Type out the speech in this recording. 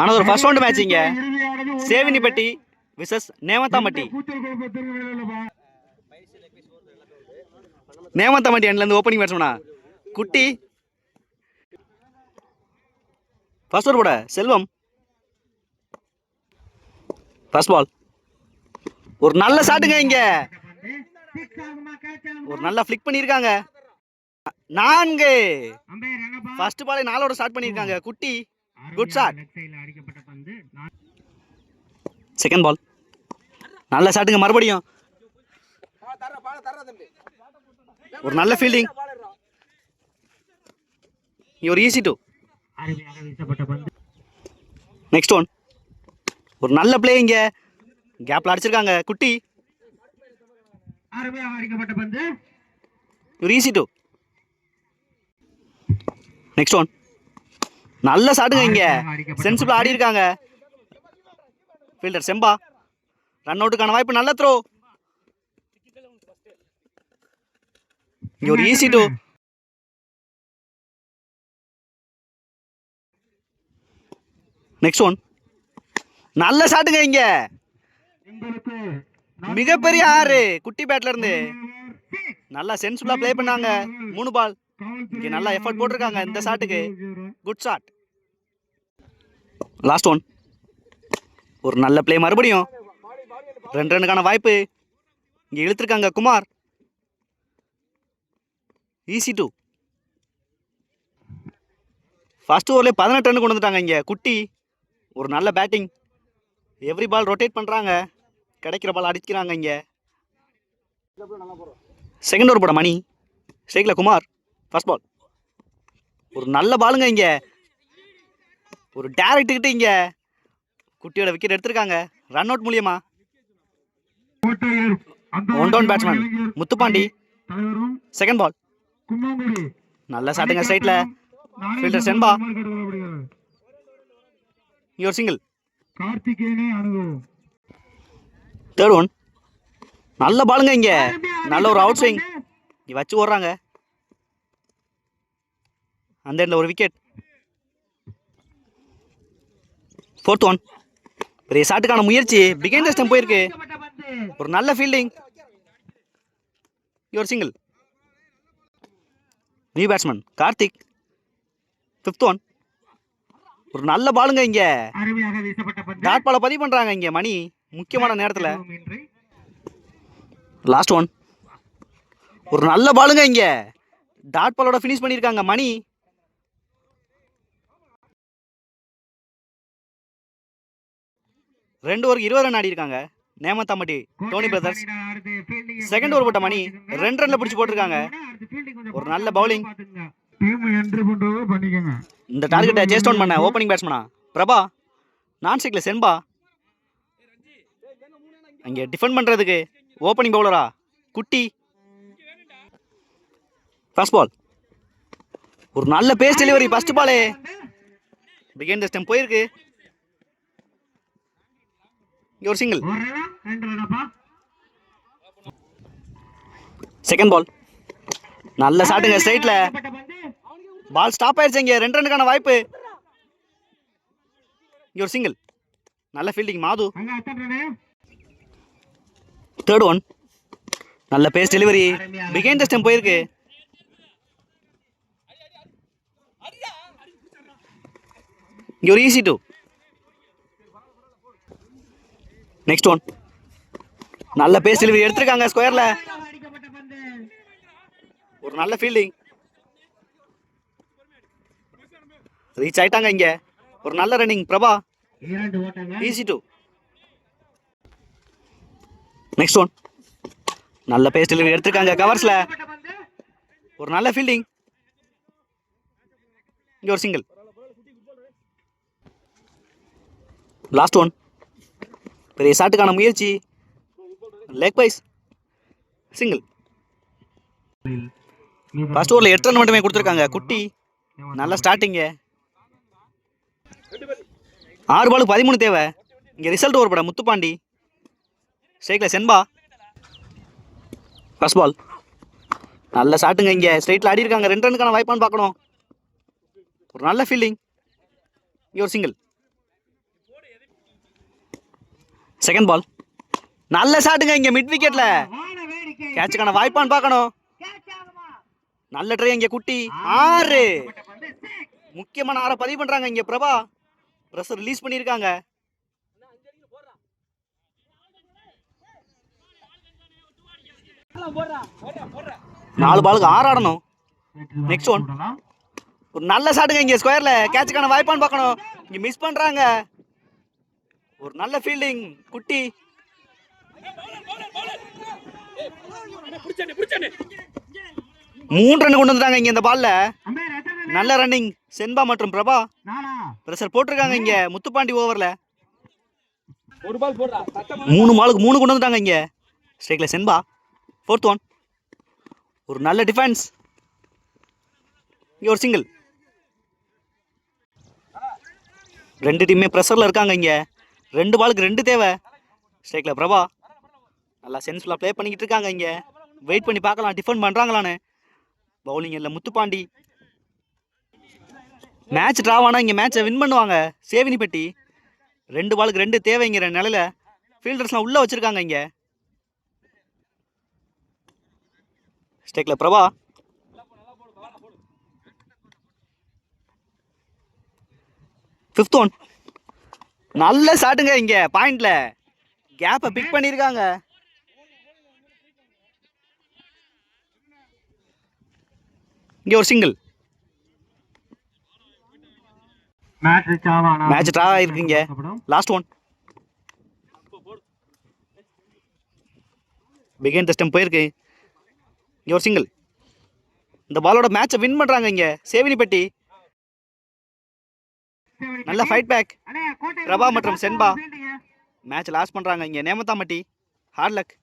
ஆனது first round மேட்சிங்க. சேவினிப்பட்டி versus Nemathampatti. Nemathampatti அணிலேருந்து opening பேட்ஸ்மேனா குட்டி. First over போட செல்வம். First ball. ஒரு நல்ல ஷாட்டுங்க இங்க. ஒரு நல்ல ஃபிளிக் பண்ணியிருக்காங்க. 4. ஃபர்ஸ்ட் பாலை 4 ஸ்டார்ட் பண்ணியிருக்காங்க Kutty. Good shot. Second ball. நல்ல ஷாட்டுங்க மறுபடியும். ஒரு நல்ல ஃபீல்டிங். ஒரு ஈஸி டூ. Next one. ஒரு நல்ல பிளே இங்க. கேப்ல அடிச்சிருக்காங்க குட்டி. ஒரு ஈஸி டூ. Next one. நல்ல ஷாட்டுங்க இங்க. சென்சிபிள் ஆடி இருக்காங்க ஃபீல்டர் செம்பா. ரன் அவுட்டுக்கான வாய்ப்பு. நல்ல த்ரோ. இங்க ஒரு ஈஸி டூ. Next one. நல்ல ஷாட்டுங்க இங்க. மிகப்பெரிய 6 குட்டி பேட்ல இருந்து. நல்லா சென்சிபிளா ப்ளே பண்ணாங்க. 3 பால். இங்க நல்லா எஃபர்ட் போட்டிருக்காங்க இந்த ஷாட்டுக்கு. Good shot. Last one. ஒரு நல்ல பிளே மறுபடியும். 2 ரன்னுக்கான வாய்ப்பு. இங்க இழுத்திருக்காங்க குமார். Easy two. ஃபர்ஸ்ட் ஓவர்லேயே 18 ரன் கொண்டு வந்துட்டாங்க இங்க குட்டி. ஒரு நல்ல பேட்டிங். எவ்ரி பால் ரொட்டேட் பண்றாங்க. கிடைக்கிற பால் அடிக்கிறாங்க இங்க. செகண்ட் ஓவர் போட மணி. ஸ்ட்ரைக்ல குமார். First ball. ஒரு நல்ல பாலுங்க இங்க. ஒரு டைரக்ட் கிட்ட இங்க குட்டியோட விக்கெட் எடுத்திருக்காங்க ரன் அவுட் மூலியமா. One down batsman Muthupandi. Second ball. நல்ல ஷாட்டுங்க ஸ்ட்ரைட்ல. ஃபீல்டர் செம்பா. ஒரு சிங்கிள். Third one. நல்ல பாலுங்க இங்க. நல்ல ஒரு அவுட் ஸ்விங் வச்சு ஓடுறாங்க. அந்த இடத்துல ஒரு விக்கெட். Fourth one. பெரிய ஷாட்டுக்கான முயற்சி. பிகைண்ட் தி ஸ்டம்ப் போயிருக்கு. ஒரு நல்ல ஃபீல்டிங். ஒரு single. New batsman Karthik. Fifth one. ஒரு நல்ல பாலுங்க இங்க. டாட் பால பதிவு பண்றாங்க இங்க மணி முக்கியமான நேரத்துல. Last one. ஒரு நல்ல பாலுங்க இங்க. டாட் பாலோட ஃபினிஷ் பண்ணிருக்காங்க மணி. ரெண்டு ஓவருக்கு 20 ரன் ஆடி இருக்காங்க Nemathampatti Dhoni brothers. Second over போட்ட மணி 2 ரன்ல பிடிச்சு போட்டிருக்காங்க. ஒரு நல்ல பவுலிங். இந்த டார்கெட்டை சேஸ் டவுன் பண்ண ஓப்பனிங் பேட்ஸ்மேனா பிரபா. நான் ஸ்ட்ரைக்ல செம்பா. அங்கே டிஃபெண்ட் பண்றதுக்கு ஓப்பனிங் பவுலரா குட்டி. First ball. ஒரு நல்ல பேஸ் டெலிவரி. ஃபர்ஸ்ட் பாலே பிகைண்ட் தி ஸ்டம்ப் போயிருக்கு. ஒரு சிங்கிள். Second ball. நல்ல ஷாட்டுங்க ஸ்ட்ரைட்ல. பால் ஸ்டாப் ஆயிடுச்சு. இங்க 2 ரன்னுக்கான வாய்ப்பு. ஒரு சிங்கிள். நல்ல ஃபீல்டிங் மாது. Third one. நல்ல pace delivery. Behind the stump போயிருக்கு. இங்க ஒரு ஈஸி டூ. Next one. நல்ல பேஸ் டெலிவரி எடுத்திருக்காங்க ஸ்கொயர்ல. ஒரு நல்ல ஃபீல்டிங். ரீச் ஆயிட்டாங்க இங்க. ஒரு நல்ல running Prabha. Easy two. Next one. நல்ல பேஸ் டெலிவரி எடுத்திருக்காங்க கவர்ஸ்ல. ஒரு நல்ல ஃபீல்டிங். இங்க ஒரு சிங்கிள். Last one. பெரிய ஷாட்டுக்கான முயற்சி. லெக் பைஸ். சிங்கிள். ஃபர்ஸ்ட் ஓவரில் 8 ரன் மட்டுமே கொடுத்துருக்காங்க குட்டி. நல்ல ஸ்டார்டிங்க. 6 பாலுக்கு 13 தேவை. இங்கே ரிசல்ட் ஓவர் பட முத்துப்பாண்டி. ஸ்ட்ரைக்ல சென்பா. First ball. நல்ல ஷாட்டுங்க இங்கே. ஸ்ட்ரைட்டில் ஆடி இருக்காங்க. 2 ரன்னுக்கான வாய்ப்பான்னு பார்க்கணும். ஒரு நல்ல ஃபீல்டிங். இங்கே ஒரு சிங்கிள். Second ball. நல்ல ஷாட்டுங்க இங்கே மிட் விக்கெட்டில். கேட்சுக்கான வாய்ப்பான்னு பார்க்கணும். நல்ல ட்ரை இங்கே குட்டி. 6. முக்கியமான 6 பதிவு பண்ணுறாங்க இங்கே பிரபா. ப்ரெஷர் ரிலீஸ் பண்ணியிருக்காங்க. நாலு பாலுக்கு 6 ஆடணும். Next one. ஒரு நல்ல ஷாட்டுங்க இங்கே ஸ்கொயரில். கேட்சுக்கான வாய்ப்பான்னு பார்க்கணும். இங்கே மிஸ் பண்ணுறாங்க. ஒரு நல்ல ஃபீல்டிங் குட்டி. 3 ரன் கொண்டு வந்துட்டாங்க இங்கே இந்த பால்ல. நல்ல ரன்னிங் சென்பா மற்றும் பிரபா. ப்ரெஷர் போட்டிருக்காங்க இங்கே முத்துப்பாண்டி ஓவரில். 3 பாலுக்கு 3 கொண்டு வந்துட்டாங்க இங்கே. ஸ்ட்ரைக்கில் சென்பா. 4th one. ஒரு நல்ல டிஃபென்ஸ். இங்கே ஒரு சிங்கிள். 2 டீமே ப்ரெஷரில் இருக்காங்க இங்கே. 2 பாலுக்கு 2 தேவை. ஸ்ட்ரைக்கில் பிரபா. நல்லா சென்ஸ்ஃபுல்லாக ப்ளே பண்ணிக்கிட்டு இருக்காங்க இங்கே. வெயிட் பண்ணி பார்க்கலாம் டிஃபெண்ட் பண்ணுறாங்களான்னு. பவுலிங் இல்லை முத்துப்பாண்டி. மேட்ச் ட்ராவானா இங்கே மேட்சை வின் பண்ணுவாங்க சேவினிப்பட்டி. 2 பாலுக்கு 2 தேவைங்கிற நிலையில் ஃபீல்டர்ஸ்லாம் உள்ளே வச்சுருக்காங்க இங்கே. ஸ்டேக்கில் பிரபா. Fifth one. நல்ல ஷாட்டுங்க இங்கே பாயிண்ட்ல. கேப்பை பிக் பண்ணியிருக்காங்க. இங்கே ஒரு சிங்கிள். மேட்ச் ட்ரா ஆயிருக்குங்க. Last one. Behind the stump போயிருக்கு. இங்கே ஒரு சிங்கிள். இந்த பாலோட மேட்சை வின் பண்ணுறாங்க இங்கே சேவினிப்பட்டி. நல்ல ஃபைட் பேக் பிரபா மற்றும் சென்பா. மேட்ச் லாஸ் பண்ணுறாங்க இங்கே நேமத்தாம்பட்டி. Hard luck.